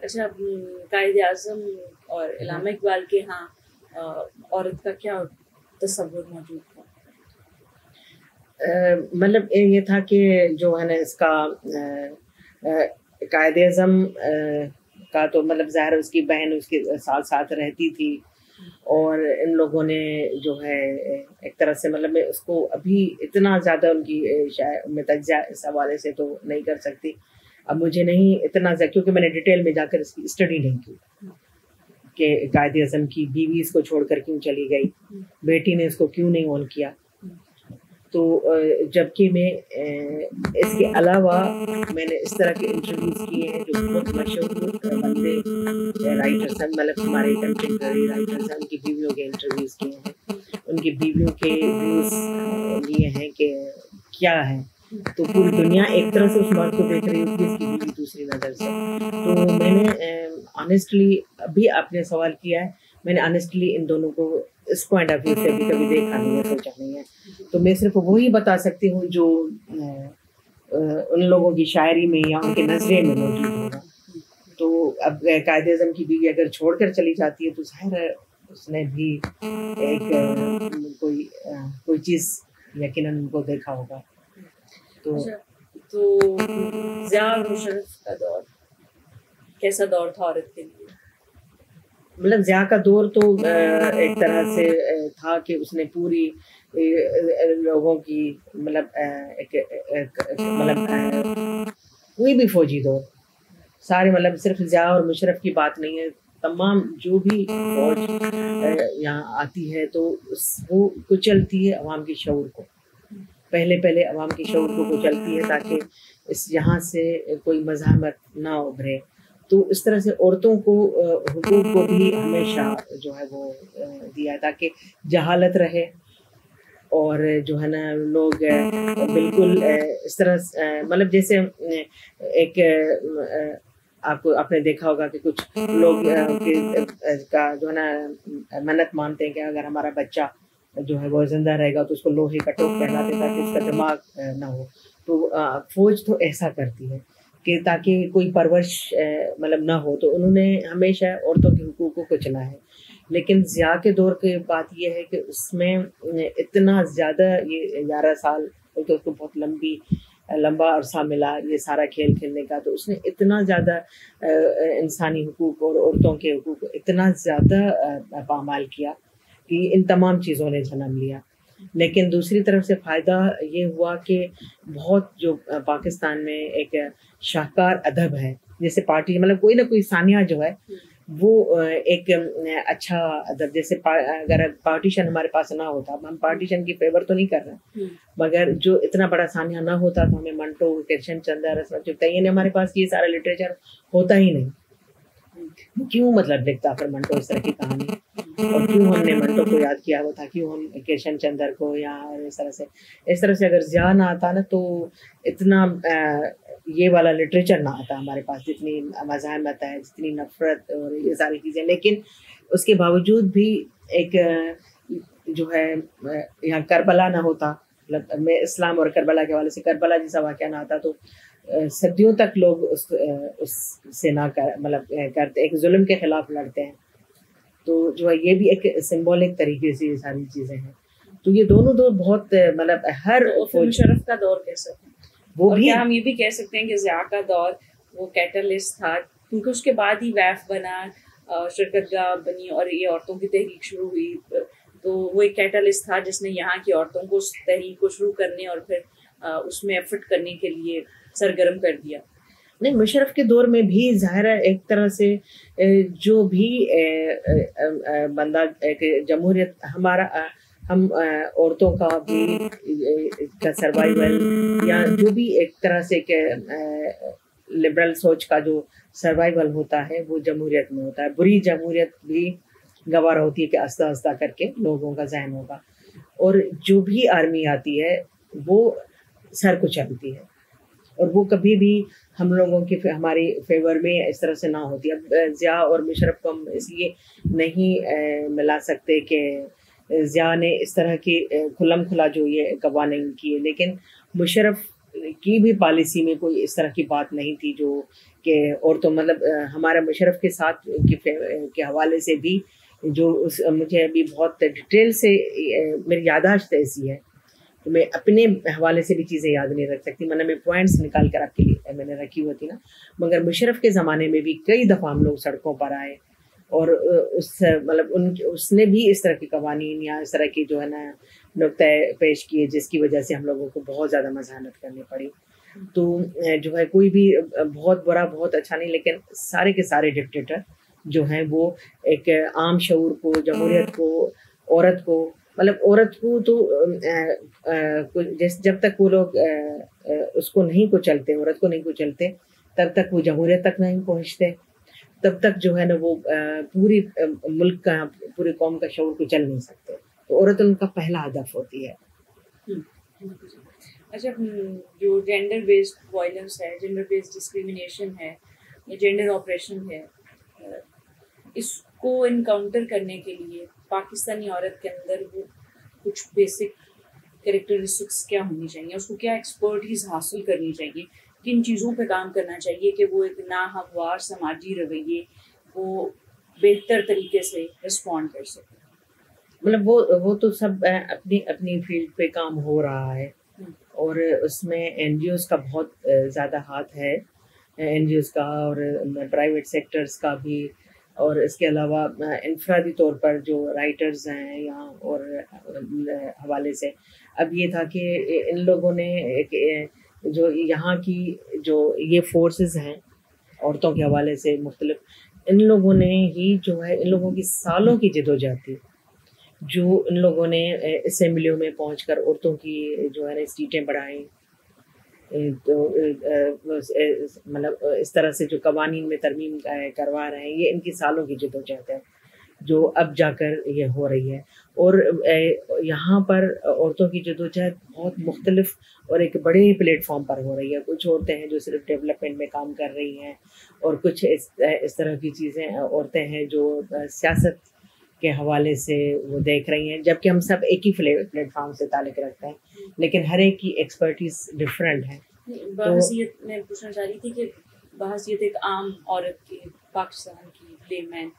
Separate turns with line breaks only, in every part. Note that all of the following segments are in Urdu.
اچھا، قائد اعظم اور علامہ اقبال کے ہاں عورت کا کیا تصور موجود تھا؟
مطلب یہ تھا کہ جو ہے نا اس کا قائد اعظم کا تو مطلب ظاہر اس کی بہن اس کے ساتھ ساتھ رہتی تھی، اور ان لوگوں نے جو ہے ایک طرح سے مطلب میں اس کو ابھی اتنا زیادہ ان کی میں تجزیہ اس حوالے سے تو نہیں کر سکتی. اب مجھے نہیں اتنا زیادہ، کیونکہ میں نے ڈیٹیل میں جا کر اس کی اسٹڈی نہیں کی کہ قائد اعظم کی بیوی اس کو چھوڑ کر کیوں چلی گئی، بیٹی نے اس کو کیوں نہیں اون کیا. تو جبکہ میں اس کے علاوہ میں نے اس طرح کے انٹرویوز کیے ہیں جو بہت مشہور بندے رائٹرس ہیں، مطلب ہمارے کنٹمپریری رائٹرس ہیں، ان کی بیویوں کے انٹرویوز کیے ہیں، ان کی بیویوں کے ویوز لیے ہیں کہ کیا ہے. تو پوری دنیا ایک طرح سے اس بات کو دیکھ رہی ہوتی ہے، اس کی بیوی دوسری نظر سے. تو میں نے آنیسٹلی ابھی آپ نے سوال کیا ہے، میں نے آنیسٹلی ان دونوں کو اس پوائنٹ آف ویو سے ابھی کبھی دیکھا نہیں ہے، سوچا نہیں ہے. تو میں صرف وہی بتا سکتی ہوں جو ان لوگوں کی شاعری میں یا ان کے نظرے میں موجود ہوگا. تو اب قائد اعظم کی بیوی اگر چھوڑ کر چلی جاتی ہے تو ظاہر ہے اس نے بھی ایک کوئی چیز یقیناً ان کو دیکھا ہوگا.
تو ضیاء اور مشرف کا دور کیسا دور تھا عورت کے لیے؟
مطلب ضیاء کا دور تو ایک طرح سے تھا کہ اس نے پوری لوگوں کی مطلب کوئی بھی فوجی دور سارے، مطلب صرف ضیاء اور مشرف کی بات نہیں ہے، تمام جو بھی فوج یہاں آتی ہے تو وہ کچلتی ہے عوام کے شعور کو، پہلے عوام کے شعور کو کچلتی ہے تاکہ اس یہاں سے کوئی مزاحمت نہ ابھرے. تو اس طرح سے عورتوں کو حقوق کو بھی ہمیشہ جو ہے وہ دیا تاکہ جہالت رہے، اور جو ہے نا لوگ بالکل اس طرح مطلب جیسے ایک آپ نے دیکھا ہوگا کہ کچھ لوگ کا جو ہے نا منت مانتے ہیں کہ اگر ہمارا بچہ جو ہے وہ زندہ رہے گا تو اس کو لوہے کا ٹوپ پہناتے تاکہ اس کا دماغ نہ ہو. تو فوج تو ایسا کرتی ہے کہ تاکہ کوئی پرورش مطلب نہ ہو، تو انہوں نے ہمیشہ عورتوں کے حقوق کو کچلا ہے. لیکن ضیاء کے دور کی بات یہ ہے کہ اس میں اتنا زیادہ یہ 11 سال تو اس کو بہت لمبا عرصہ ملا یہ سارا کھیل کھیلنے کا، تو اس نے اتنا زیادہ انسانی حقوق اور عورتوں کے حقوق اتنا زیادہ پامال کیا کہ ان تمام چیزوں نے جنم لیا. لیکن دوسری طرف سے فائدہ یہ ہوا کہ بہت جو پاکستان میں ایک شاہکار ادب ہے، جیسے پارٹی مطلب کوئی نہ کوئی ثانیہ جو ہے وہ ایک اچھا ادب، جیسے اگر پارٹیشن ہمارے پاس نہ ہوتا، ہم پارٹیشن کی فیور تو نہیں کر رہے، مگر جو اتنا بڑا ثانیہ نہ ہوتا تو ہمیں منٹو، کرشن چندر، رسمت چغتائی، ہمارے پاس یہ سارا لٹریچر ہوتا ہی نہیں. کیوں مطلب لکھتا پھر منٹو اس طرح کی کہانی، اور کیوں ہم نے منٹو کو یاد کیا ہوا تھا، کیوں ہم کرشن چندر کو، یا اس طرح سے اگر ضیاء نہ آتا نا تو اتنا یہ والا لٹریچر نہ آتا ہمارے پاس، جتنی مزاحمت ہے، جتنی نفرت اور یہ ساری چیزیں. لیکن اس کے باوجود بھی ایک جو ہے یہاں کربلا نہ ہوتا، مطلب میں اسلام اور کربلا کے حوالے سے کربلا جیسا واقعہ نہ آتا تو صدیوں تک لوگ اس سے نہ مطلب کرتے، ایک ظلم کے خلاف لڑتے ہیں. تو جو ہے یہ بھی ایک سمبولک طریقے سے یہ ساری چیزیں ہیں. تو یہ دونوں دور بہت مطلب ہر
مشرف کا دور کیسا تھا؟
وہ بھی
ہم یہ بھی کہہ سکتے ہیں کہ ضیاء کا دور وہ کیٹلسٹ تھا، کیونکہ اس کے بعد ہی ویف بنا، شرکت گاہ بنی اور یہ عورتوں کی تحریک شروع ہوئی. تو وہ ایک کیٹلسٹ تھا جس نے یہاں کی عورتوں کو اس تحریک کو شروع کرنے اور پھر اس میں ایفرٹ کرنے کے لیے سرگرم کر دیا.
نہیں، مشرف کے دور میں بھی ظاہر ہے ایک طرح سے جو بھی بندہ ایک جمہوریت ہم عورتوں کا بھی سروائیول یا جو بھی ایک طرح سے کہ لبرل سوچ کا جو سروائیول ہوتا ہے وہ جمہوریت میں ہوتا ہے. بری جمہوریت بھی گوارا ہوتی ہے کہ آہستہ آہستہ کر کے لوگوں کا ذہن ہوگا، اور جو بھی آرمی آتی ہے وہ سر کو چلتی ہے، اور وہ کبھی بھی ہم لوگوں کی ہماری فیور میں اس طرح سے نہ ہوتی. اب ضیاء اور مشرف کو ہم اس لیے نہیں ملا سکتے کہ ضیاء نے اس طرح کی کھلم کھلا جو یہ قوانین کیے، لیکن مشرف کی بھی پالیسی میں کوئی اس طرح کی بات نہیں تھی جو کہ عورتوں مطلب ہمارا مشرف کے ساتھ کے حوالے سے بھی جو مجھے ابھی بہت ڈیٹیل سے میری یادداشت ایسی ہے تو میں اپنے حوالے سے بھی چیزیں یاد نہیں رکھ سکتی، میں پوائنٹس نکال کر آپ کے لیے میں نے رکھی ہوئی تھی نا، مگر مشرف کے زمانے میں بھی کئی دفعہ ہم لوگ سڑکوں پر آئے اور مطلب اس نے بھی اس طرح کے قوانین یا اس طرح کی جو ہے نا نقطۂ پیش کیے جس کی وجہ سے ہم لوگوں کو بہت زیادہ مزاحمت کرنی پڑی. تو جو ہے کوئی بھی بہت برا بہت اچھا نہیں، لیکن سارے کے سارے ڈکٹیٹر جو ہیں وہ ایک عام شعور کو، جمہوریت کو، عورت کو مطلب عورت کو تو جب تک وہ لوگ اس کو نہیں کچلتے، عورت کو نہیں کچلتے، تب تک وہ جمہوریت تک نہیں پہنچتے، تب تک جو ہے نا وہ پوری ملک کا پوری قوم کا شعور کچل نہیں سکتے. تو عورت ان کا پہلا ہدف ہوتی ہے.
اچھا، جو جینڈر بیسڈ وائلنس ہے، جینڈر بیسڈ ڈسکریمنیشن ہے یا جینڈر آپریشن ہے، اس کو انکاؤنٹر کرنے کے لیے پاکستانی عورت کے اندر وہ کچھ بیسک کریکٹرسٹکس کیا ہونی چاہیے، اس کو کیا ایکسپرٹیز حاصل کرنی چاہیے، کن چیزوں پہ کام کرنا چاہیے کہ وہ ایک ناہموار سماجی رویے وہ بہتر طریقے سے رسپونڈ کر سکے؟
مطلب وہ تو سب اپنی اپنی فیلڈ پہ کام ہو رہا ہے اور اس میں این جی اوز کا بہت زیادہ ہاتھ ہے، این جی اوز کا اور پرائیویٹ سیکٹرز کا بھی، اور اس کے علاوہ انفرادی طور پر جو رائٹرز ہیں یہاں اور حوالے سے. اب یہ تھا کہ ان لوگوں نے ایک جو یہاں کی جو یہ فورسز ہیں عورتوں کے حوالے سے مختلف، ان لوگوں نے ہی جو ہے ان لوگوں کی سالوں کی جدوجہد تھی جو ان لوگوں نے اسمبلیوں میں پہنچ کر عورتوں کی جو ہے نا سیٹیں بڑھائیں، تو مطلب اس طرح سے جو قوانین میں ترمیم کروا رہے ہیں، یہ ان کی سالوں کی جدوجہد ہے جو اب جا کر یہ ہو رہی ہے. اور یہاں پر عورتوں کی جدوجہد بہت مختلف اور ایک بڑے پلیٹ فارم پر ہو رہی ہے. کچھ عورتیں ہیں جو صرف ڈیولپمنٹ میں کام کر رہی ہیں، اور کچھ اس طرح کی چیزیں عورتیں ہیں جو سیاست کے حوالے سے وہ دیکھ رہی ہیں، جبکہ ہم سب ایک ہی پلیٹ فارم سے تعلق رکھتے ہیں، لیکن ہر ایک کی ایکسپرٹیز ڈفرینٹ ہے.
بحثیت میں پوچھنا چاہ رہی تھی کہ بحثیت ایک عام عورت کی، پاکستان کی لے مین،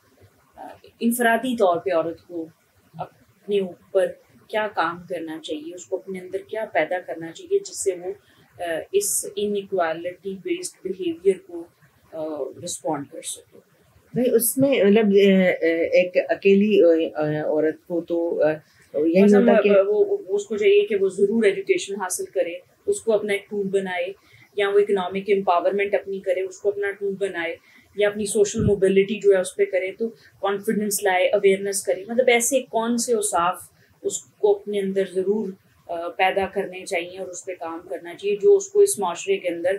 انفرادی طور پہ عورت کو اپنے اوپر کیا کام کرنا چاہیے، اس کو اپنے اندر کیا پیدا کرنا چاہیے جس سے وہ اس انیکوالٹی بیسڈ بیہیویئر کو رسپونڈ کر سکے؟
بھائی اس میں مطلب ایک اکیلی عورت کو تو یہی ہوتا کہ
اس کو چاہیے کہ وہ ضرور ایجوکیشن حاصل کرے، اس کو اپنا ایک ٹول بنائے، یا وہ اکنامک امپاورمنٹ اپنی کرے، اس کو اپنا ٹول بنائے، یا اپنی سوشل موبلٹی جو ہے اس پہ کرے، تو کانفیڈنس لائے، اویئرنیس کرے. مطلب ایسے کون سے اوصاف اس کو اپنے اندر ضرور پیدا کرنے چاہیے اور اس پہ کام کرنا چاہیے جو اس کو اس معاشرے کے اندر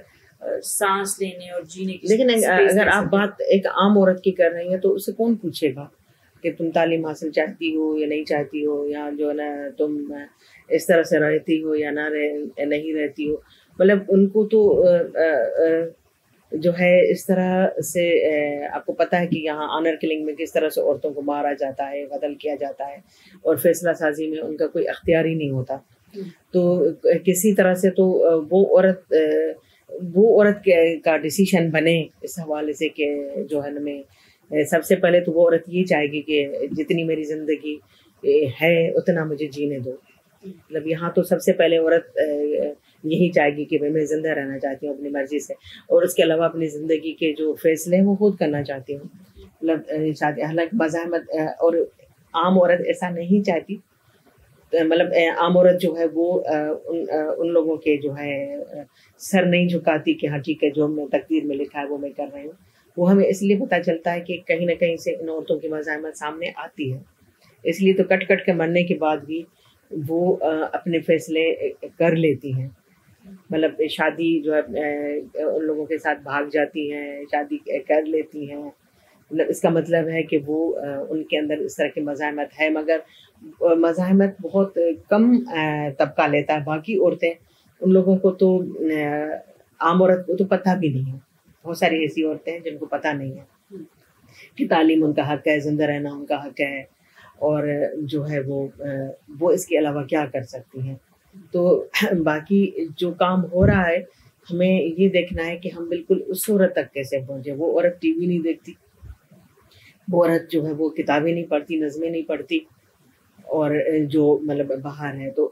سانس لینے اور جینے کی.
لیکن اگر آپ بات ایک عام عورت کی کر رہی ہیں تو اسے کون پوچھے گا کہ تم تعلیم حاصل چاہتی ہو یا نہیں چاہتی ہو، یا جو ہے نا تم اس طرح سے رہتی ہو یا نہیں رہتی ہو. مطلب ان کو تو جو ہے اس طرح سے آپ کو پتہ ہے کہ یہاں آنر کلنگ میں کس طرح سے عورتوں کو مارا جاتا ہے، قتل کیا جاتا ہے، اور فیصلہ سازی میں ان کا کوئی اختیار ہی نہیں ہوتا. تو کسی طرح سے تو وہ عورت کا ڈیسیشن بنے اس حوالے سے کہ جو ہے میں سب سے پہلے تو وہ عورت یہ چاہے گی کہ جتنی میری زندگی ہے اتنا مجھے جینے دو. مطلب یہاں تو سب سے پہلے عورت یہی چاہے گی کہ میں زندہ رہنا چاہتی ہوں اپنی مرضی سے، اور اس کے علاوہ اپنی زندگی کے جو فیصلے ہیں وہ خود کرنا چاہتی ہوں. مطلب حالانکہ مزاحمت اور عام عورت ایسا نہیں چاہتی. مطلب عام عورت جو ہے وہ ان لوگوں کے جو ہے سر نہیں جھکاتی کہ ہاں ٹھیک ہے جو ہم تقدیر میں لکھا ہے وہ میں کر رہی ہوں. وہ ہمیں اس لیے پتہ چلتا ہے کہ کہیں نہ کہیں سے ان عورتوں کی مزاحمت سامنے آتی ہے، اس لیے تو کٹ کٹ کے مرنے کے بعد بھی وہ اپنے فیصلے کر لیتی ہیں. مطلب شادی جو ہے ان لوگوں کے ساتھ بھاگ جاتی ہیں، شادی کر لیتی ہیں. مطلب اس کا مطلب ہے کہ وہ ان کے اندر اس طرح کی مزاحمت ہے، مگر مزاحمت بہت کم طبقہ لیتا ہے. باقی عورتیں ان لوگوں کو تو عام عورت کو تو پتہ بھی نہیں ہے. بہت ساری ایسی عورتیں ہیں جن کو پتہ نہیں ہے کہ تعلیم ان کا حق ہے، زندہ رہنا ان کا حق ہے، اور جو ہے وہ اس کے علاوہ کیا کر سکتی ہیں. تو باقی جو کام ہو رہا ہے ہمیں یہ دیکھنا ہے کہ ہم بالکل اس عورت تک کیسے پہنچے. وہ عورت ٹی وی نہیں دیکھتی, وہ عورت جو ہے وہ کتابیں نہیں پڑھتی, نظمیں نہیں پڑھتی, اور جو مطلب باہر ہے. تو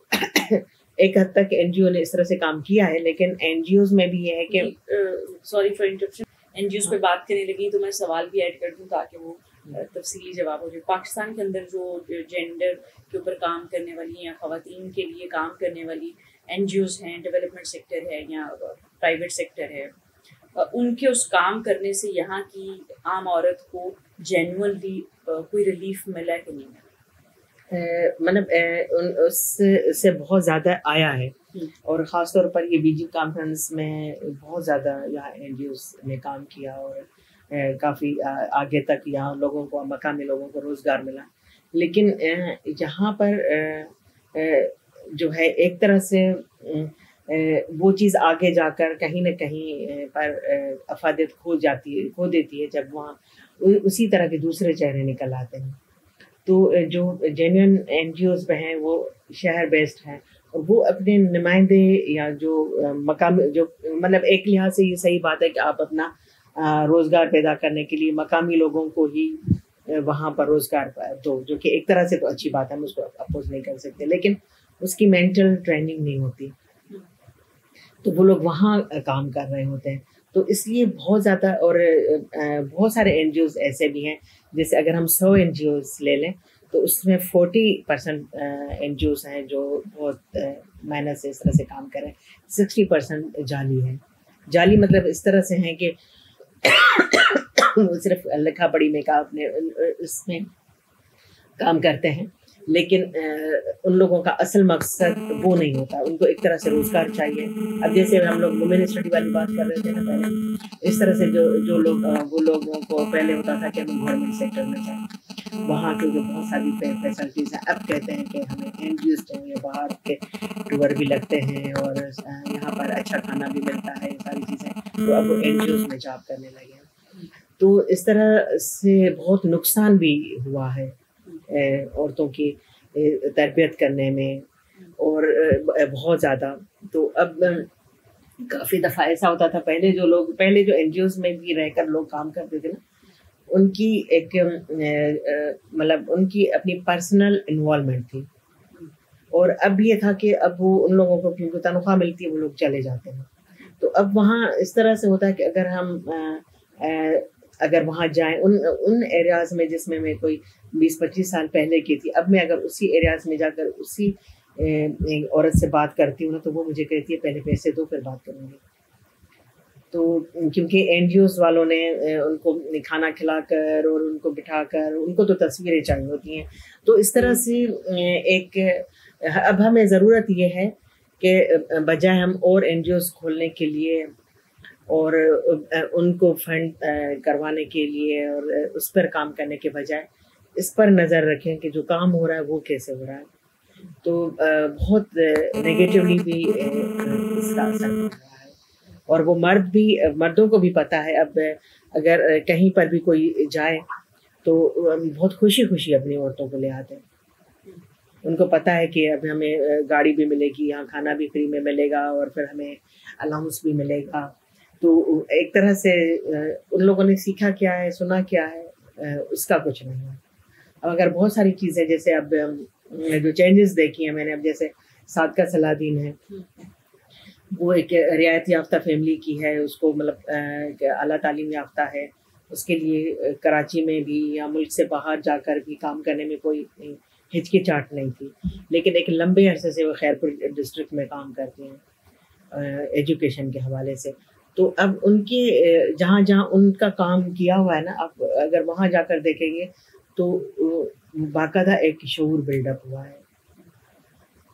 ایک حد تک این جی او نے اس طرح سے کام کیا ہے, لیکن این جی اوز میں بھی یہ ہے کہ
sorry for interruption, N G Os پہ بات کرنے لگی تو میں سوال بھی ایڈ کر دوں تاکہ وہ تفصیلی جواب ہو جائے. پاکستان کے اندر جو جینڈر کے اوپر کام کرنے والی یا خواتین کے لیے کام کرنے والی این جی اوز ہیں, ڈیولپمنٹ سیکٹر ہے یا پرائیویٹ سیکٹر ہے, ان کے اس کام کرنے سے یہاں کی عام عورت کو جینوئنلی کوئی ریلیف ملا ہے کہ نہیں ملا؟
مطلب اس سے بہت زیادہ آیا ہے, اور خاص طور پر یہ بی جی کانفرنس میں بہت زیادہ یہاں این جی اوز نے کام کیا, اور کافی آگے تک یہاں لوگوں کو, مقامی لوگوں کو روزگار ملا. لیکن یہاں پر جو ہے ایک طرح سے وہ چیز آگے جا کر کہیں نہ کہیں پر افادیت کھو دیتی ہے جب وہاں اسی طرح کے دوسرے چہرے نکل آتے ہیں. تو جو جینوئن این جی اوز پہ ہیں وہ شہر بیسڈ ہیں, اور وہ اپنے نمائندے یا جو مقامی, جو مطلب ایک لحاظ سے یہ صحیح بات ہے کہ آپ اپنا روزگار پیدا کرنے کے لیے مقامی لوگوں کو ہی وہاں پر روزگار دو, جو کہ ایک طرح سے تو اچھی بات ہے, ہم اس کو اپوز نہیں کر سکتے, لیکن اس کی مینٹل ٹریننگ نہیں ہوتی, تو وہ لوگ وہاں کام کر رہے ہوتے ہیں. تو اس لیے بہت زیادہ, اور بہت سارے این جی اوز ایسے بھی ہیں, جیسے اگر ہم 100 این جی اوز لے لیں تو اس میں 40% این جی اوز ہیں جو بہت محنت سے اس طرح سے کام کر رہے ہیں, 60% جعلی ہے. جعلی مطلب اس طرح سے ہیں کہ وہ صرف لکھا پڑھی میں کا اپنے اس میں کام کرتے ہیں, لیکن ان لوگوں کا اصل مقصد وہ نہیں ہوتا. ان کو ایک طرح سے روزگار چاہیے. اب جیسے ہم لوگ وومن اسٹڈی والی بات کر رہے تھے نا پہلے, اس طرح سے جو لوگ, وہ لوگوں کو پہلے ہوتا تھا کہ ہم گورنمنٹ سیکٹر میں جائیں, وہاں کے جو بہت ساری فیسلٹیز ہیں, اب کہتے ہیں کہ ہمیں این جی اوز چاہیے, باہر کے ٹور بھی لگتے ہیں اور یہاں پر اچھا کھانا بھی ملتا ہے, یہ ساری چیزیں, تو اب وہ این جی اوز میں جاب کرنے لگے ہیں. تو اس طرح سے بہت نقصان بھی ہوا ہے عورتوں کی تربیت کرنے میں, اور بہت زیادہ. تو اب کافی دفعہ ایسا ہوتا تھا, پہلے جو این جی اوز میں بھی رہ کر لوگ کام کرتے تھے نا, ان کی ایک مطلب ان کی اپنی پرسنل انوالومنٹ تھی, اور اب یہ تھا کہ اب وہ ان لوگوں کو کیونکہ تنخواہ ملتی ہے وہ لوگ چلے جاتے ہیں. تو اب وہاں اس طرح سے ہوتا ہے کہ اگر وہاں جائیں ان ایریاز میں جس میں کوئی 20-25 سال پہلے کی تھی, اب میں اگر اسی ایریاز میں جا کر اسی عورت سے بات کرتی ہوں نا, تو وہ مجھے کہتی ہے پہلے پیسے دو پھر بات کروں گی. تو کیونکہ این جی اوز والوں نے ان کو کھانا کھلا کر اور ان کو بٹھا کر, ان کو تو تصویریں چاہیے ہوتی ہیں. تو اس طرح سے ایک اب ہمیں ضرورت یہ ہے کہ بجائے ہم اور این جی اوز کھولنے کے لیے اور ان کو فنڈ کروانے کے لیے اور اس پر کام کرنے کے بجائے اس پر نظر رکھیں کہ جو کام ہو رہا ہے وہ کیسے ہو رہا ہے. تو بہت نگیٹیولی بھی اس کا اثر پڑ رہا ہے, اور وہ مردوں کو بھی پتہ ہے. اب اگر کہیں پر بھی کوئی جائے تو بہت خوشی اپنی عورتوں کو لے آتے ہیں. ان کو پتہ ہے کہ اب ہمیں گاڑی بھی ملے گی, یہاں کھانا بھی فری میں ملے گا, اور پھر ہمیں الاؤنس بھی ملے گا. تو ایک طرح سے ان لوگوں نے سیکھا کیا ہے, سنا کیا ہے, اس کا کچھ نہیں ہے. اب اگر بہت ساری چیزیں, جیسے اب جو چینجز دیکھی ہیں میں نے, اب جیسے صادقہ صلاح الدین ہے, وہ ایک رعایت یافتہ فیملی کی ہے, اس کو مطلب اعلیٰ تعلیم یافتہ ہے, اس کے لیے کراچی میں بھی یا ملک سے باہر جا کر بھی کام کرنے میں کوئی ہچکچاہٹ نہیں تھی. لیکن ایک لمبے عرصے سے وہ خیرپور ڈسٹرکٹ میں کام کرتے ہیں ایجوکیشن کے حوالے سے. تو اب ان کے جہاں ان کا کام کیا ہوا ہے نا, اب اگر وہاں جا کر دیکھیں گے تو باقاعدہ ایک شعور بلڈ اپ ہوا ہے,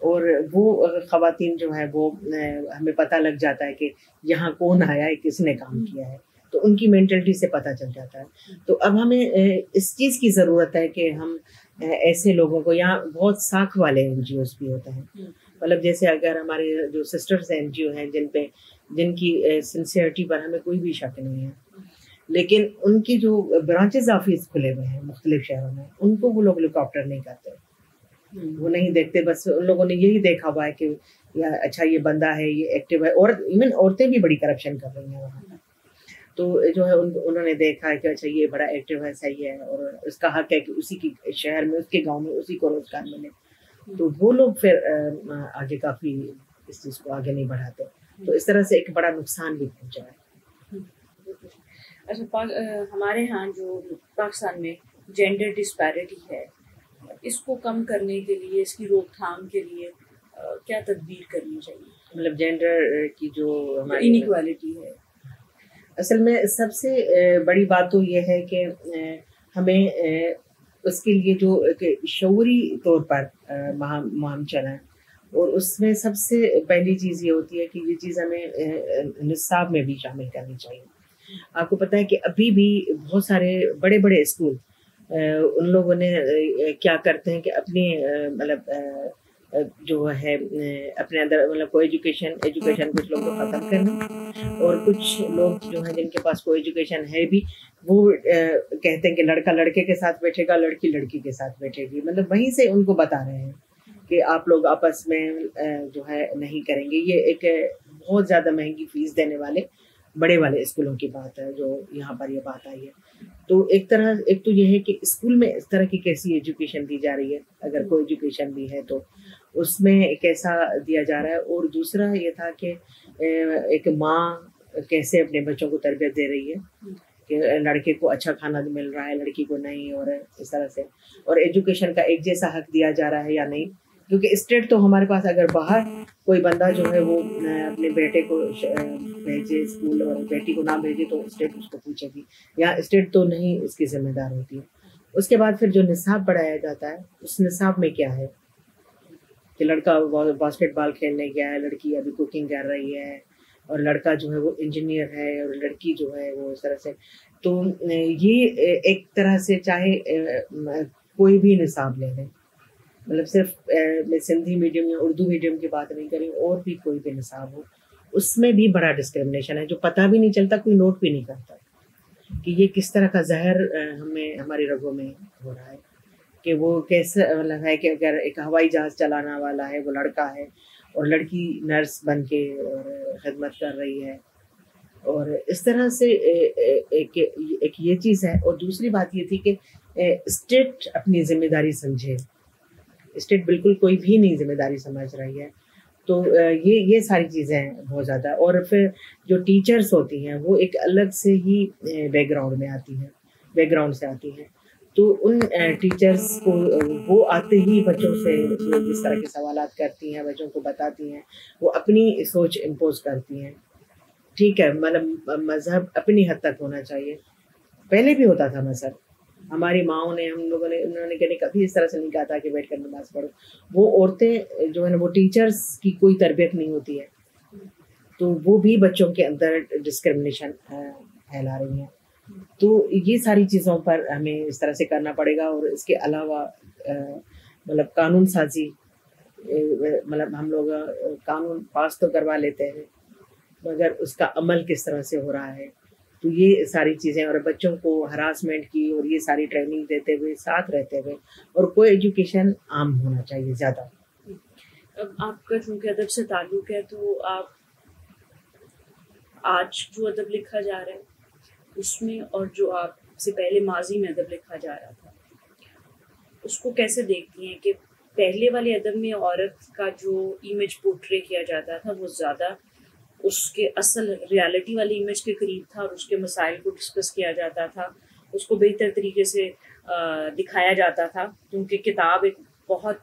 اور وہ خواتین جو ہیں وہ ہمیں پتہ لگ جاتا ہے کہ یہاں کون آیا ہے, کس نے کام کیا ہے, تو ان کی مینٹلٹی سے پتہ چل جاتا ہے. تو اب ہمیں اس چیز کی ضرورت ہے کہ ہم ایسے لوگوں کو, یہاں بہت ساکھ والے این جی اوز بھی ہوتے ہیں, مطلب جیسے اگر ہمارے جو سسٹرز این جی او ہیں جن کی سنسیئرٹی پر ہمیں کوئی بھی شک نہیں ہے, لیکن ان کی جو برانچز آفس کھلے ہوئے ہیں مختلف شہروں میں, ان کو وہ لوگ لک آفٹر نہیں کرتے. وہ نہیں دیکھتے، بس ان لوگوں نے یہی دیکھا ہوا ہے کہ اچھا یہ بندہ ہے، یہ ایکٹیو ہے، اور ایون عورتیں بھی بڑی کرپشن کر رہی ہیں وہاں پر. تو جو ہے انہوں نے دیکھا ہے کہ اچھا یہ بڑا ایکٹیو ہے، صحیح ہے، اور اس کا حق ہے کہ اسی کی شہر میں، اس کے گاؤں میں اسی کو روزگار ملے. تو وہ لوگ پھر آگے کافی اس چیز کو آگے نہیں بڑھاتے. تو اس طرح سے ایک بڑا نقصان بھی پہنچا ہے.
اچھا، ہمارے ہاں جو پاکستان میں جینڈر ڈسپیرٹی ہے، اس کو کم کرنے کے لیے، اس کی روک تھام کے لیے کیا تدبیر کرنی چاہیے؟
مطلب جینڈر کی جو ہماری
انیکوالٹی ہے،
اصل میں سب سے بڑی بات تو یہ ہے کہ ہمیں اس کے لیے جو شعوری طور پر مہم چلائیں، اور اس میں سب سے پہلی چیز یہ ہوتی ہے کہ یہ چیز ہمیں نصاب میں بھی شامل کرنی چاہیے. آپ کو پتہ ہے کہ ابھی بھی بہت سارے بڑے بڑے اسکول ان لوگوں نے کیا کرتے ہیں کہ اپنی مطلب جو ہے اپنے اندر مطلب کو ایجوکیشن کچھ لوگ تو ختم کرنا، اور کچھ لوگ جو ہیں جن کے پاس کوئی ایجوکیشن ہے بھی، وہ کہتے ہیں کہ لڑکا لڑکے کے ساتھ بیٹھے گا، لڑکی لڑکی کے ساتھ بیٹھے گی. مطلب وہیں سے ان کو بتا رہے ہیں کہ آپ لوگ آپس میں جو ہے نہیں کریں گے. یہ ایک بہت زیادہ مہنگی فیس دینے والے بڑے والے اسکولوں کی بات ہے جو یہاں پر یہ بات آئی ہے. تو ایک تو یہ ہے کہ اسکول میں اس طرح کی کیسی ایجوکیشن دی جا رہی ہے، اگر کوئی ایجوکیشن بھی ہے تو اس میں کیسا دیا جا رہا ہے. اور دوسرا یہ تھا کہ ایک ماں کیسے اپنے بچوں کو تربیت دے رہی ہے کہ لڑکے کو اچھا کھانا مل رہا ہے، لڑکی کو نہیں، اور اس طرح سے. اور ایجوکیشن کا ایک جیسا حق دیا جا رہا ہے یا نہیں، کیونکہ اسٹیٹ تو ہمارے پاس اگر باہر کوئی بندہ جو ہے وہ اپنے بیٹے کو بھیجے اسکول اور بیٹی کو نہ بھیجے تو اسٹیٹ اس کو پوچھے گی. یہاں اسٹیٹ تو نہیں اس کی ذمہ دار ہوتی ہے. اس کے بعد پھر جو نصاب پڑھایا جاتا ہے، اس نصاب میں کیا ہے کہ لڑکا باسکٹ بال کھیلنے گیا ہے، لڑکی ابھی کوکنگ کر رہی ہے، اور لڑکا جو ہے وہ انجینئر ہے، اور لڑکی جو ہے وہ اس طرح سے. تو یہ ایک طرح سے چاہے کوئی بھی نصاب لے لیں، مطلب صرف میں سندھی میڈیم یا اردو میڈیم کی بات نہیں کریں، اور بھی کوئی بھی نصاب ہو، اس میں بھی بڑا ڈسکرمنیشن ہے جو پتہ بھی نہیں چلتا، کوئی نوٹ بھی نہیں کرتا کہ یہ کس طرح کا زہر ہمیں ہماری رگوں میں ہو رہا ہے. کہ وہ کیسے مطلب ہے کہ اگر ایک ہوائی جہاز چلانا والا ہے وہ لڑکا ہے، اور لڑکی نرس بن کے اور خدمت کر رہی ہے، اور اس طرح سے ایک یہ چیز ہے. اور دوسری بات یہ تھی کہ اسٹیٹ اپنی ذمہ داری سمجھے. اسٹیٹ بالکل کوئی بھی نہیں ذمہ داری سمجھ رہی ہے. تو یہ ساری چیزیں بہت زیادہ. اور پھر جو ٹیچرس ہوتی ہیں وہ ایک الگ سے ہی بیک گراؤنڈ سے آتی ہیں. تو ان ٹیچرس کو وہ آتے ہی بچوں سے جس طرح کے سوالات کرتی ہیں، بچوں کو بتاتی ہیں، وہ اپنی سوچ امپوز کرتی ہیں. ٹھیک ہے، مطلب مذہب اپنی حد تک ہونا چاہیے. پہلے بھی ہوتا تھا مذہب، ہماری ماؤں نے، انہوں نے کبھی اس طرح سے نہیں کہا تھا کہ بیٹھ کر نماز پڑھو. وہ عورتیں جو ہے نا، وہ ٹیچرس کی کوئی تربیت نہیں ہوتی ہے، تو وہ بھی بچوں کے اندر ڈسکرمنیشن پھیلا رہی ہیں. تو یہ ساری چیزوں پر ہمیں اس طرح سے کرنا پڑے گا. اور اس کے علاوہ مطلب قانون سازی، مطلب ہم لوگ قانون پاس تو کروا لیتے ہیں، مگر اس کا عمل کس طرح سے ہو رہا ہے. تو یہ ساری چیزیں، اور بچوں کو ہراسمنٹ کی اور یہ ساری ٹریننگ دیتے ہوئے، ساتھ رہتے ہوئے، اور کوئی ایجوکیشن عام ہونا چاہیے زیادہ.
اب آپ کا چونکہ ادب سے تعلق ہے، تو آپ آج جو ادب لکھا جا رہا ہے اس میں، اور جو آپ سے پہلے ماضی میں ادب لکھا جا رہا تھا، اس کو کیسے دیکھتی ہیں کہ پہلے والے ادب میں عورت کا جو امیج پورٹرے کیا جاتا تھا وہ زیادہ اس کے اصل ریالٹی والی امیج کے قریب تھا، اور اس کے مسائل کو ڈسکس کیا جاتا تھا، اس کو بہتر طریقے سے دکھایا جاتا تھا، کیونکہ کتاب ایک بہت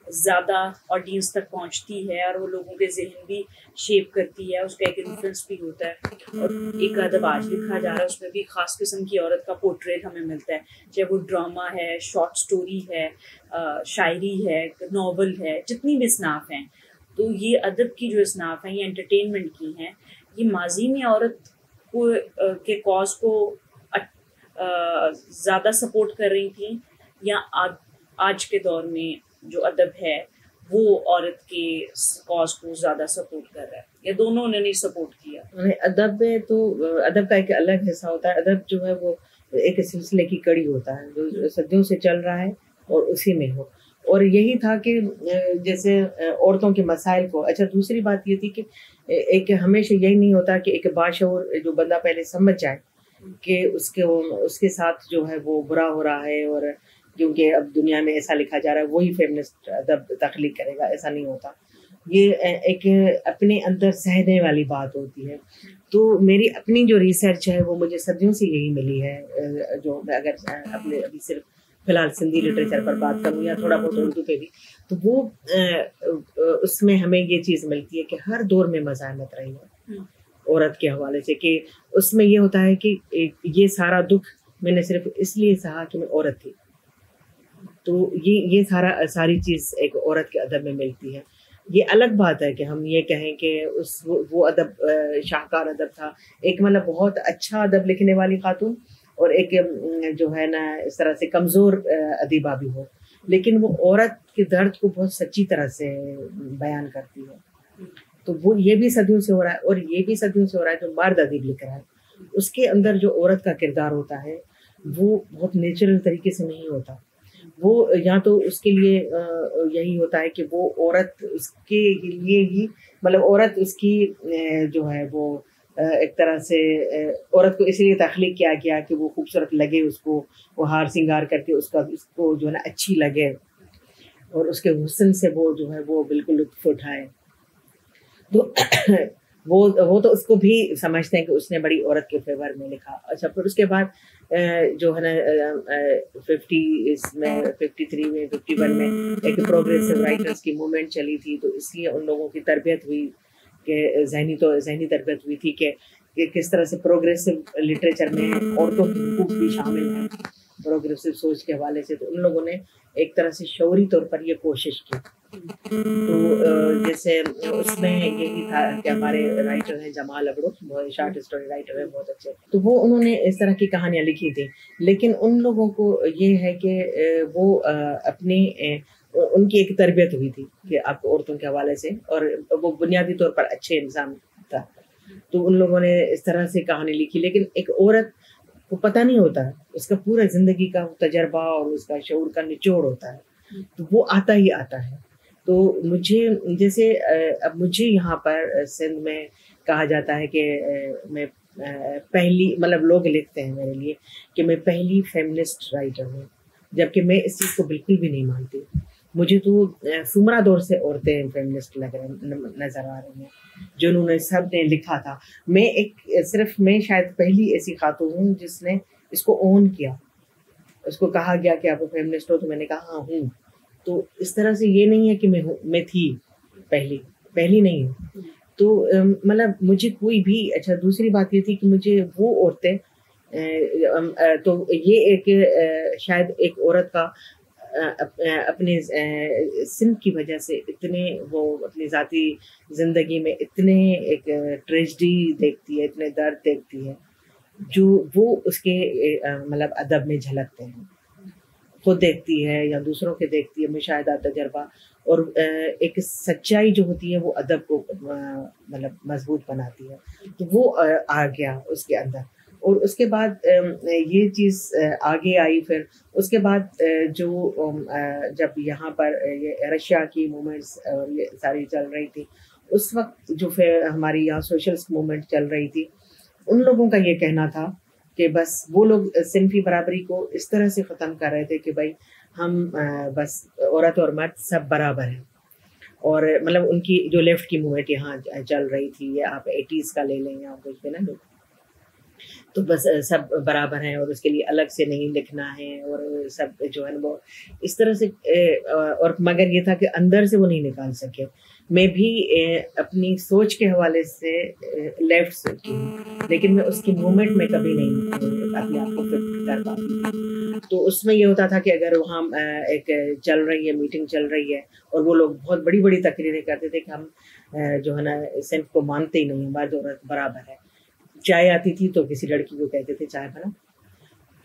زیادہ آڈینس تک پہنچتی ہے، اور وہ لوگوں کے ذہن بھی شیپ کرتی ہے، اس کا ایک انفلوئنس بھی ہوتا ہے. اور ایک ادب آج لکھا جا رہا ہے، اس میں بھی خاص قسم کی عورت کا پورٹریٹ ہمیں ملتا ہے، چاہے وہ ڈرامہ ہے، شارٹ سٹوری ہے، شاعری ہے، ناول ہے، جتنی بھی اصناف ہیں. تو یہ ادب کی جو اصناف ہیں، یہ انٹرٹینمنٹ کی ہیں، یہ ماضی میں عورت کو کے کاز کو زیادہ سپورٹ کر رہی تھیں، یا آج کے دور میں جو ادب ہے وہ عورت کے کاز کو زیادہ سپورٹ کر رہا ہے، یا دونوں نے نہیں سپورٹ کیا؟
ادب میں تو ادب کا ایک الگ حصہ ہوتا ہے. ادب جو ہے وہ ایک سلسلے کی کڑی ہوتا ہے جو صدیوں سے چل رہا ہے اور اسی میں ہو. اور یہی تھا کہ جیسے عورتوں کے مسائل کو. اچھا دوسری بات یہ تھی کہ ایک ہمیشہ یہی نہیں ہوتا کہ ایک باشعور جو بندہ پہلے سمجھ جائے کہ اس کے ساتھ جو ہے وہ برا ہو رہا ہے، اور کیونکہ اب دنیا میں ایسا لکھا جا رہا ہے وہی فیمنسٹ ادب تخلیق کرے گا، ایسا نہیں ہوتا. یہ ایک اپنے اندر سہنے والی بات ہوتی ہے. تو میری اپنی جو ریسرچ ہے وہ مجھے صدیوں سے یہی ملی ہے. جو میں اگر اپنے ابھی صرف فی الحال سندھی لٹریچر پر بات کروں یا تھوڑا بہت اردو پہ بھی، تو وہ اس میں ہمیں یہ چیز ملتی ہے کہ ہر دور میں مزاحمت رہی ہے عورت کے حوالے سے، کہ اس میں یہ ہوتا ہے کہ یہ سارا دکھ میں نے صرف اس لیے سہا کہ میں عورت تھی. تو یہ ساری چیز ایک عورت کے ادب میں ملتی ہے. یہ الگ بات ہے کہ ہم یہ کہیں کہ وہ ادب شاہکار ادب تھا، ایک مطلب بہت اچھا ادب لکھنے والی خاتون اور ایک جو ہے نا اس طرح سے کمزور ادیبہ بھی ہو، لیکن وہ عورت کے درد کو بہت سچی طرح سے بیان کرتی ہے. تو وہ یہ بھی صدیوں سے ہو رہا ہے، اور یہ بھی صدیوں سے ہو رہا ہے جو مرد ادیب لکھ رہا ہے اس کے اندر جو عورت کا کردار ہوتا ہے وہ بہت نیچرل طریقے سے نہیں ہوتا. وہ یا تو اس کے لیے یہی ہوتا ہے کہ وہ عورت اس کے لیے ہی مطلب عورت اس کی جو ہے وہ ایک طرح سے عورت کو اس لیے تخلیق کیا گیا کہ وہ خوبصورت لگے، اس کو وہ ہار سنگار کر کے اس کو جو ہے نا اچھی لگے، اور اس کے حسن سے وہ جو ہے وہ بالکل لطف اٹھائے. تو وہ تو اس کو بھی سمجھتے ہیں کہ اس نے بڑی عورت کے فیور میں لکھا. اچھا پھر اس کے بعد جو ہے نا 50 میں 53 میں 51 میں ایک پروگریسو رائٹرز کی موومنٹ چلی تھی، تو اس لیے ان لوگوں کی تربیت ہوئی کہ ذہنی تربیت ہوئی تھی کہ کس طرح سے پروگریسو لٹریچر میں عورتوں کے حقوق بھی شامل ہیں پروگریسو سوچ کے حوالے سے. تو ان لوگوں نے ایک طرح سے شعوری طور پر یہ کوشش کی. تو جیسے اس میں یہی تھا کہ ہمارے رائٹر ہیں جمال اگڑو، بہت شارٹ اسٹوری رائٹر ہیں بہت اچھے، تو وہ انہوں نے اس طرح کی کہانیاں لکھی تھیں. لیکن ان لوگوں کو یہ ہے کہ وہ اپنی ان کی ایک تربیت ہوئی تھی کہ آپ عورتوں کے حوالے سے، اور وہ بنیادی طور پر اچھے انسان تھا. تو ان لوگوں نے اس طرح سے کہانی لکھی. لیکن ایک عورت کو پتہ نہیں ہوتا ہے، اس کا پورا زندگی کا تجربہ اور اس کا شعور کا نچوڑ ہوتا ہے، تو وہ آتا ہی آتا ہے. تو مجھے جیسے اب مجھے یہاں پر سندھ میں کہا جاتا ہے کہ میں پہلی مطلب لوگ لکھتے ہیں میرے لیے کہ میں پہلی فیمنسٹ رائٹر ہوں، جبکہ میں اس چیز کو بالکل بھی نہیں مانتی. مجھے تو سمرا دور سے عورتیں فیمنسٹ نظر آ رہی ہیں جنہوں نے سب نے لکھا تھا. میں شاید پہلی ایسی خاتون ہوں جس نے اس کو اون کیا. اس کو کہا گیا کہ آپ فیمنسٹ ہو، تو میں نے کہا ہاں ہوں. تو اس طرح سے یہ نہیں ہے کہ میں تھی پہلی نہیں ہوں. تو مطلب مجھے کوئی بھی اچھا دوسری بات یہ تھی کہ مجھے وہ عورتیں تو یہ ایک شاید ایک عورت کا اپنے سندھ کی وجہ سے اتنے وہ اپنی ذاتی زندگی میں اتنے ایک ٹریجڈی دیکھتی ہے، اتنے درد دیکھتی ہے جو وہ اس کے مطلب ادب میں جھلکتے ہیں، خود دیکھتی ہے یا دوسروں کے دیکھتی ہے، مشاہدہ تجربہ، اور ایک سچائی جو ہوتی ہے وہ ادب کو مطلب مضبوط بناتی ہے. تو وہ آ گیا اس کے اندر. اور اس کے بعد یہ چیز آگے آئی. پھر اس کے بعد جب یہاں پر یہ رشیا کی موومنٹس اور یہ ساری چل رہی تھی، اس وقت جو پھر ہماری یہاں سوشل موومنٹ چل رہی تھی، ان لوگوں کا یہ کہنا تھا کہ بس وہ لوگ صنفی برابری کو اس طرح سے ختم کر رہے تھے کہ بھائی ہم بس عورت اور مرد سب برابر ہیں. اور مطلب ان کی جو لیفٹ کی موومنٹ یہاں چل رہی تھی، یا آپ 80s کا لے لیں یا کچھ بھی نا، تو بس سب برابر ہیں اور اس کے لیے الگ سے نہیں لکھنا ہے، اور سب جو ہے نا وہ اس طرح سے. اور مگر یہ تھا کہ اندر سے وہ نہیں نکال سکے. میں بھی اپنی سوچ کے حوالے سے لیفٹ سوچی ہوں، لیکن میں اس کی موومنٹ میں کبھی نہیں اپنے آپ کو فٹ کر پاتی. تو اس میں یہ ہوتا تھا کہ اگر وہاں ایک چل رہی ہے میٹنگ چل رہی ہے اور وہ لوگ بہت بڑی بڑی تقریریں کرتے تھے کہ ہم جو ہے نا صنف کو مانتے ہی نہیں ہیں، مرد عورت برابر ہے. چائے آتی تھی تو کسی لڑکی کو کہتے تھے چائے بنا،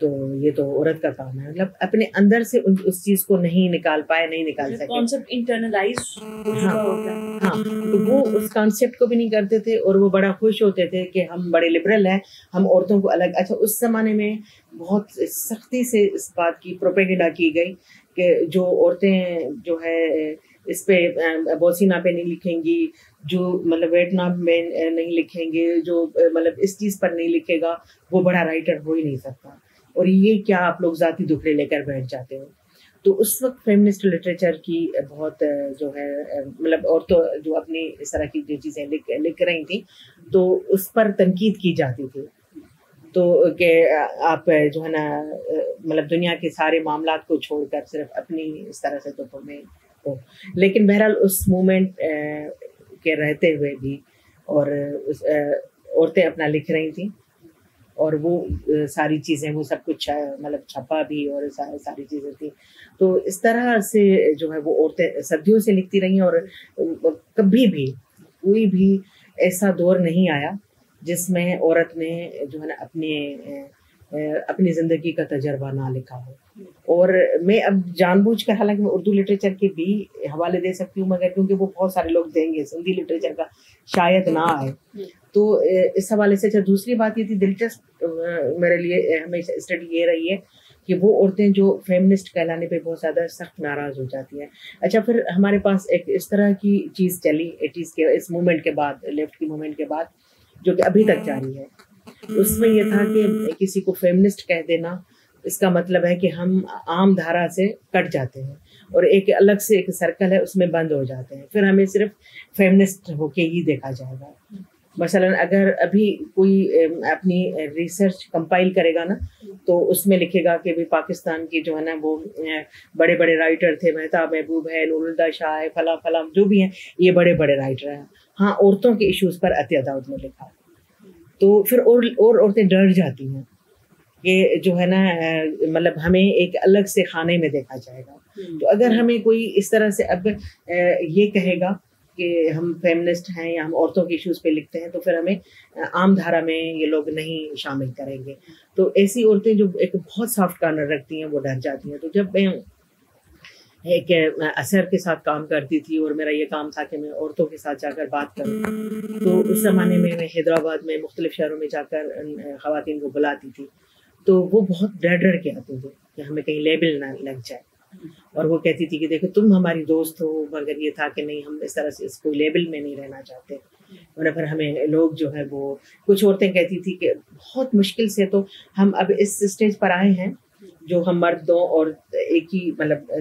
تو یہ تو عورت کا کام ہے. مطلب اپنے اندر سے اس چیز کو نہیں نکال پائے، نہیں نکال سکے.
کانسیپٹ انٹرنلائز
ہاں تو وہ اس کانسیپٹ کو بھی نہیں کرتے تھے، اور وہ بڑا خوش ہوتے تھے کہ ہم بڑے لبرل ہیں، ہم عورتوں کو الگ. اچھا اس زمانے میں بہت سختی سے اس بات کی پروپیگنڈا کی گئی کہ جو عورتیں جو ہے اس پہ بوسینا پہ نہیں لکھیں گی، جو مطلب ویٹنام میں نہیں لکھیں گے، جو مطلب اس چیز پر نہیں لکھے گا، وہ بڑا رائٹر ہو ہی نہیں سکتا، اور یہ کیا آپ لوگ ذاتی دکھڑے لے کر بیٹھ جاتے ہو. تو اس وقت فیمنسٹ لٹریچر کی بہت جو ہے مطلب عورتوں جو اپنی اس طرح کی جو چیزیں لکھ رہی تھیں تو اس پر تنقید کی جاتی تھی. تو کہ آپ جو ہے نا مطلب دنیا کے سارے معاملات کو چھوڑ کر صرف اپنی اس طرح سے تو میں ہو. لیکن بہرحال اس مومنٹ کے رہتے ہوئے بھی اور عورتیں اپنا لکھ رہی تھیں، اور وہ ساری چیزیں وہ سب کچھ مطلب چھپا بھی اور ساری چیزیں تھیں. تو اس طرح سے جو ہے وہ عورتیں صدیوں سے لکھتی رہی ہیں، اور کبھی بھی کوئی بھی ایسا دور نہیں آیا جس میں عورت نے جو ہے نا اپنی زندگی کا تجربہ نہ لکھا ہو. اور میں اب جان بوجھ کر حالانکہ میں اردو لٹریچر کے بھی حوالے دے سکتی ہوں، مگر کیونکہ وہ بہت سارے لوگ دیں گے، سندھی لٹریچر کا شاید نہ آئے، تو اس حوالے سے. اچھا دوسری بات یہ تھی دلچسپ میرے لیے ہمیشہ اسٹڈی یہ رہی ہے کہ وہ عورتیں جو فیمنسٹ کہلانے پہ بہت زیادہ سخت ناراض ہو جاتی ہیں. اچھا پھر ہمارے پاس ایک اس طرح کی چیز چلی 80s کے اس موومنٹ کے بعد، لیفٹ کی موومنٹ کے بعد، جو کہ ابھی تک جاری ہے. اس میں یہ تھا کہ کسی کو فیمنسٹ کہہ دینا اس کا مطلب ہے کہ ہم عام دھارا سے کٹ جاتے ہیں اور ایک الگ سے ایک سرکل ہے اس میں بند ہو جاتے ہیں، پھر ہمیں صرف فیمنسٹ ہو کے ہی دیکھا جائے گا. مثلا اگر ابھی کوئی اپنی ریسرچ کمپائل کرے گا نا تو اس میں لکھے گا کہ بھی پاکستان کی جو ہے نا وہ بڑے بڑے رائٹر تھے، مہتاب محبوب ہے، نور الدا شاہ ہے، فلاں فلاں جو بھی ہیں، یہ بڑے بڑے رائٹر ہیں. ہاں عورتوں کے ایشوز پر عطیہ داؤد نے لکھا، تو پھر اور عورتیں ڈر جاتی ہیں کہ جو ہے نا مطلب ہمیں ایک الگ سے خانے میں دیکھا جائے گا. تو اگر ہمیں کوئی اس طرح سے اب یہ کہے گا کہ ہم فیمنسٹ ہیں یا ہم عورتوں کے ایشوز پہ لکھتے ہیں تو پھر ہمیں عام دھارا میں یہ لوگ نہیں شامل کریں گے. تو ایسی عورتیں جو ایک بہت سافٹ کارنر رکھتی ہیں وہ ڈر جاتی ہیں. تو جب میں ایک اثر کے ساتھ کام کرتی تھی اور میرا یہ کام تھا کہ میں عورتوں کے ساتھ جا کر بات کروں، تو اس زمانے میں حیدرآباد میں مختلف شہروں میں جا کر خواتین کو بلاتی تھی، تو وہ بہت ڈر کے آتے تھے کہ ہمیں کہیں لیبل نہ لگ جائے. اور وہ کہتی تھی کہ دیکھو تم ہماری دوست ہو، مگر یہ تھا کہ نہیں ہم اس طرح سے اس کوئی لیبل میں نہیں رہنا چاہتے. اور پھر ہمیں لوگ جو ہے وہ کچھ عورتیں کہتی تھی کہ بہت مشکل سے تو ہم اب اس اسٹیج پر آئے ہیں جو ہم مردوں اور ایک ہی مطلب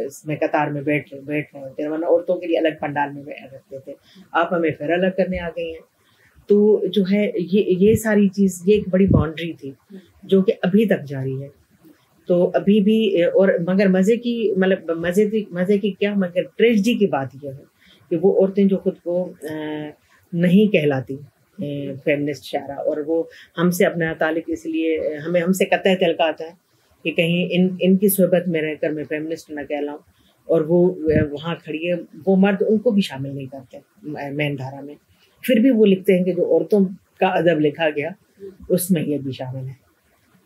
اس میں قطار میں بیٹھ رہے ہوتے ہیں، ورنہ عورتوں کے لیے الگ پنڈال میں رکھتے تھے، آپ ہمیں پھر الگ کرنے آ گئی ہیں. تو جو ہے یہ ساری چیز یہ ایک بڑی باؤنڈری تھی جو کہ ابھی تک جاری ہے. تو ابھی بھی اور مگر مزے کی کیا مگر ٹریجڈی کی بات یہ ہے کہ وہ عورتیں جو خود کو نہیں کہلاتی فیمنسٹ شاعرہ، اور وہ ہم سے اپنا تعلق اس لیے ہم سے قطع تعلق آتا ہے کہ کہیں ان کی صحبت میں رہ کر میں فیمنسٹ نہ کہلاؤں، اور وہ وہاں کھڑی ہے، وہ مرد ان کو بھی شامل نہیں کرتے مین دھارا میں. پھر بھی وہ لکھتے ہیں کہ جو عورتوں کا ادب لکھا گیا اس میں یہ بھی شامل ہے،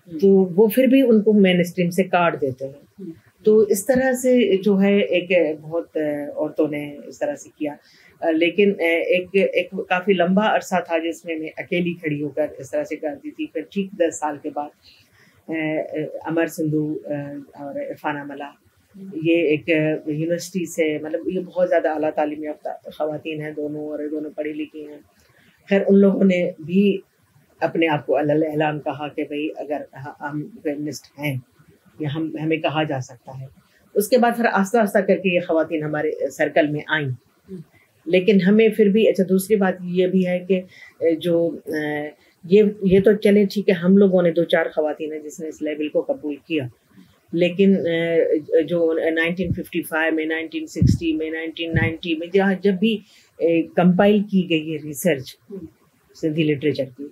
تو وہ پھر بھی ان کو مین اسٹریم سے کاٹ دیتے ہیں. تو اس طرح سے جو ہے ایک بہت عورتوں نے اس طرح سے کیا. لیکن ایک کافی لمبا عرصہ تھا جس میں اکیلی کھڑی ہو کر اس طرح سے کرتی تھی. پھر ٹھیک 10 سال کے بعد امر سندھو اور عرفانہ ملا، یہ ایک یونیورسٹی سے مطلب یہ بہت زیادہ اعلیٰ تعلیم یافتہ خواتین ہیں دونوں، اور دونوں پڑھی لکھی ہیں. خیر ان لوگوں نے بھی اپنے آپ کو اعلان کہا کہ بھئی اگر ہم فیمنسٹ ہیں یا ہمیں کہا جا سکتا ہے. اس کے بعد پھر آہستہ آہستہ کر کے یہ خواتین ہمارے سرکل میں آئیں. لیکن ہمیں پھر بھی اچھا دوسری بات یہ بھی ہے کہ جو یہ تو چلے ٹھیک ہے، ہم لوگوں نے 2-4 خواتین ہیں جس نے اس لیبل کو قبول کیا، لیکن جو 1955 میں 1960 میں 1990 میں جب بھی کمپائل کی گئی ہے ریسرچ سندھی لٹریچر کی،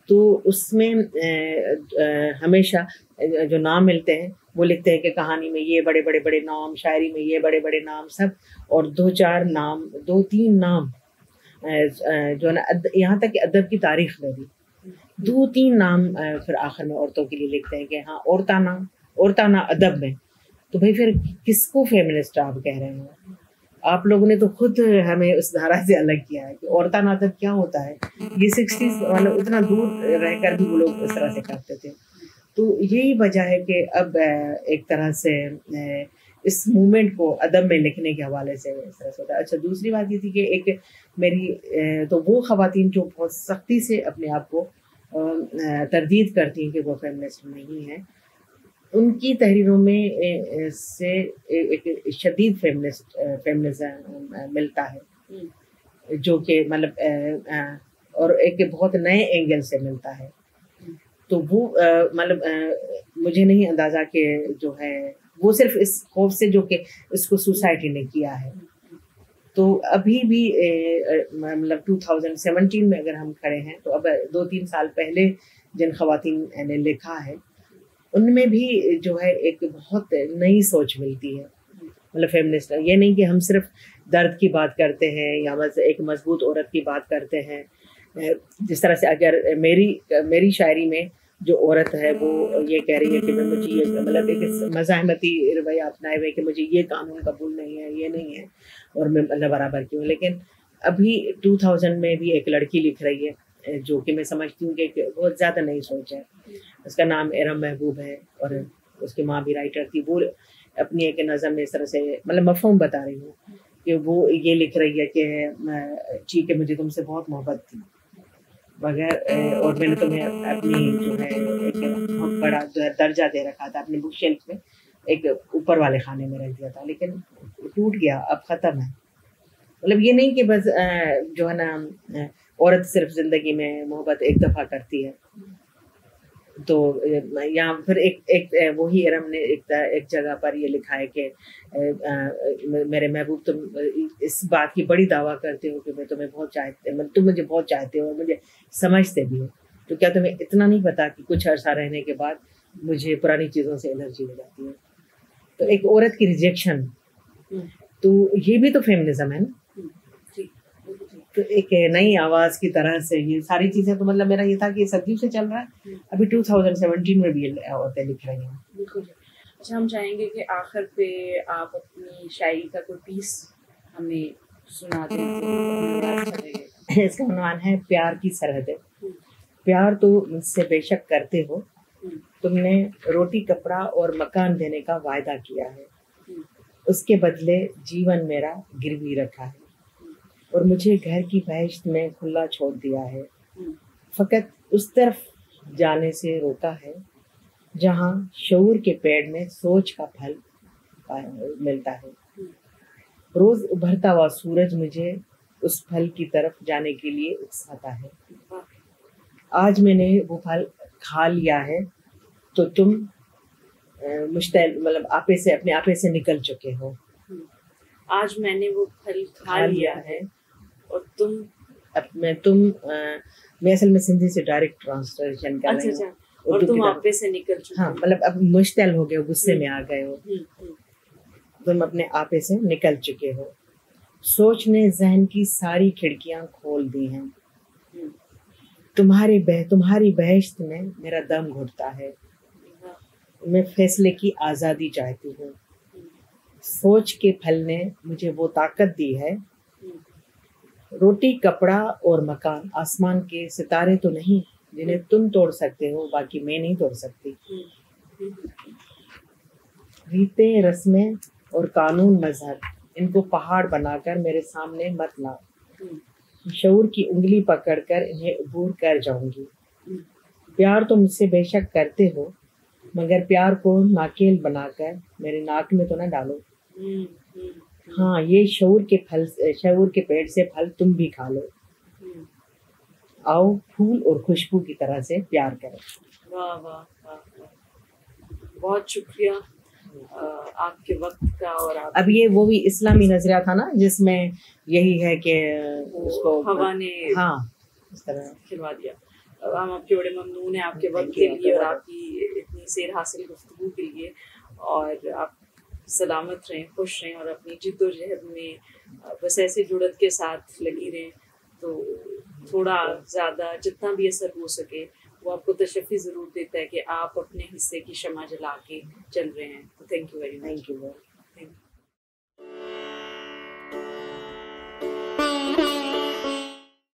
تو اس میں ہمیشہ جو نام ملتے ہیں وہ لکھتے ہیں کہ کہانی میں یہ بڑے بڑے نام، شاعری میں یہ بڑے بڑے نام سب، اور 2-3 نام جو ہے نا یہاں تک کہ ادب کی تاریخ میں بھی 2-3 نام پھر آخر میں عورتوں کے لیے لکھتے ہیں کہ ہاں عورتانہ ادب میں. تو بھائی پھر کس کو فیمنسٹ آپ کہہ رہے ہیں؟ آپ لوگوں نے تو خود ہمیں اس دھارا سے الگ کیا ہے کہ عورتانہ ادب کیا ہوتا ہے. یہ 60s مطلب اتنا دور رہ کر بھی وہ لوگ اس طرح سے کرتے تھے. تو یہی وجہ ہے کہ اب ایک طرح سے اس مومنٹ کو ادب میں لکھنے کے حوالے سے اس طرح سے ہوتا ہے. اچھا دوسری بات یہ تھی کہ ایک میری تو وہ خواتین جو بہت سختی سے اپنے آپ کو تردید کرتی ہیں کہ وہ فیمنسٹ نہیں ہیں، ان کی تحریروں میں سے ایک شدید فیمنزم ملتا ہے، جو کہ مطلب اور ایک بہت نئے اینگل سے ملتا ہے. تو وہ مطلب مجھے نہیں اندازہ کہ جو ہے وہ صرف اس خوف سے جو کہ اس کو سوسائٹی نے کیا ہے. تو ابھی بھی مطلب 2017 میں اگر ہم کھڑے ہیں تو اب 2-3 سال پہلے جن خواتین نے لکھا ہے ان میں بھی جو ہے ایک بہت نئی سوچ ملتی ہے. مطلب فیمنسٹ یہ نہیں کہ ہم صرف درد کی بات کرتے ہیں یا بس ایک مضبوط عورت کی بات کرتے ہیں. جس طرح سے اگر میری شاعری میں جو عورت ہے وہ یہ کہہ رہی ہے کہ مجھے یہ مطلب ایک مزاحمتی رویہ اپنائے ہوئے کہ مجھے یہ قانون قبول نہیں ہے، یہ نہیں ہے اور میں اللہ برابر کی ہوں. لیکن ابھی 2000 میں بھی ایک لڑکی لکھ رہی ہے جو کہ میں سمجھتی ہوں کہ بہت زیادہ نئی سوچ ہے. اس کا نام ارم محبوب ہے اور اس کی ماں بھی رائٹر تھی. وہ اپنی ایک نظم میں اس طرح سے مطلب مفہوم بتا رہی ہوں کہ وہ یہ لکھ رہی ہے کہ ٹھیک ہے مجھے تم سے بہت محبت تھی مگر اور میں نے تمہیں اپنی جو ہے ایک بہت بڑا درجہ دے رکھا تھا اپنے بک شیلف میں، ایک اوپر والے خانے میں رکھ دیا تھا، لیکن ٹوٹ گیا، اب ختم ہے. مطلب یہ نہیں کہ بس جو ہے نا عورت صرف زندگی میں محبت ایک دفعہ کرتی ہے. تو یہاں پھر ایک وہی ارم نے ایک جگہ پر یہ لکھا ہے کہ میرے محبوب تم اس بات کی بڑی دعویٰ کرتے ہو کہ میں تمہیں بہت تم مجھے بہت چاہتے ہو اور مجھے سمجھتے بھی ہو، تو کیا تمہیں اتنا نہیں پتا کہ کچھ عرصہ رہنے کے بعد مجھے پرانی چیزوں سے الرجی ہو جاتی ہے. تو ایک عورت کی ریجیکشن، تو یہ بھی تو فیمنزم ہے نا. تو ایک نئی آواز کی طرح سے یہ ساری چیزیں، تو مطلب میرا یہ تھا کہ صدیوں سے چل رہا ہے، ابھی 2017 میں بھی عورتیں لکھ رہی ہیں.
بالکل. اچھا ہم چاہیں گے کہ آخر پہ آپ اپنی شاعری کا کوئی پیس ہمیں سنا دیں.
اس کا عنوان ہے پیار کی سرحدیں. پیار تو مجھ سے بے شک کرتے ہو، تم نے روٹی کپڑا اور مکان دینے کا وعدہ کیا ہے، اس کے بدلے جیون میرا گروی رکھا ہے اور مجھے گھر کی بہشت میں کھلا چھوڑ دیا ہے. فقط اس طرف جانے سے روکا ہے جہاں شعور کے پیڑ میں سوچ کا پھل ملتا ہے. روز ابھرتا ہوا سورج مجھے اس پھل کی طرف جانے کے لیے اکساتا ہے. آج میں نے وہ پھل کھا لیا ہے تو تم مشتعل مطلب آپے سے اپنے آپے سے نکل چکے ہو.
آج میں نے وہ پھل کھا لیا ہے اور
میں اصل میں سندھی سے ڈائریکٹ ٹرانسلیشن کر رہی ہوں.
اور تم آپے سے نکل چکے.
ہاں مطلب اب مشتعل ہو گئے ہو، غصے میں آ گئے ہو، تم اپنے آپے سے نکل چکے ہو. سوچ نے ذہن کی ساری کھڑکیاں کھول دی ہیں، تمہاری بہشت میں میرا دم گھٹتا ہے. میں فیصلے کی آزادی چاہتی ہوں. سوچ کے پھل نے مجھے وہ طاقت دی ہے. روٹی کپڑا اور مکان آسمان کے ستارے تو نہیں جنہیں تم توڑ سکتے ہو، باقی میں نہیں توڑ سکتی. ریتیں رسمیں اور قانون مذہب ان کو پہاڑ بنا کر میرے سامنے مت لا. شعور کی انگلی پکڑ کر انہیں عبور کر جاؤں گی. پیار تو مجھ سے بے شک کرتے ہو مگر پیار کو ناکیل بنا کر میرے ناک میں تو نہ ڈالو. ہاں یہ شعور کے پیڑ سے پھل تم بھی کھا لو. آؤ پھول اور خوشبو کی طرح سے پیار کریں.
واہ واہ واہ، بہت شکریہ آپ کے وقت کا. اور
اب یہ وہ بھی اسلامی نظریہ تھا نا جس میں یہی ہے کہ اس کو
ہوا نے
ہاں اس طرح
کھلوا دیا. ہم آپ کے بڑے ممنون ہیں آپ کے وقت کے لیے اور آپ کی اتنی سیر حاصل گفتگو کے لیے. اور آپ سلامت رہیں، خوش رہیں اور اپنی جد و جہد میں بس ایسے جڑت کے ساتھ لگی رہیں. تو تھوڑا زیادہ جتنا بھی اثر ہو سکے وہ آپ کو تشفی ضرور دیتا ہے کہ آپ اپنے حصے کی شمع جلا کے چل رہے ہیں. تو thank you very much.
Thank you.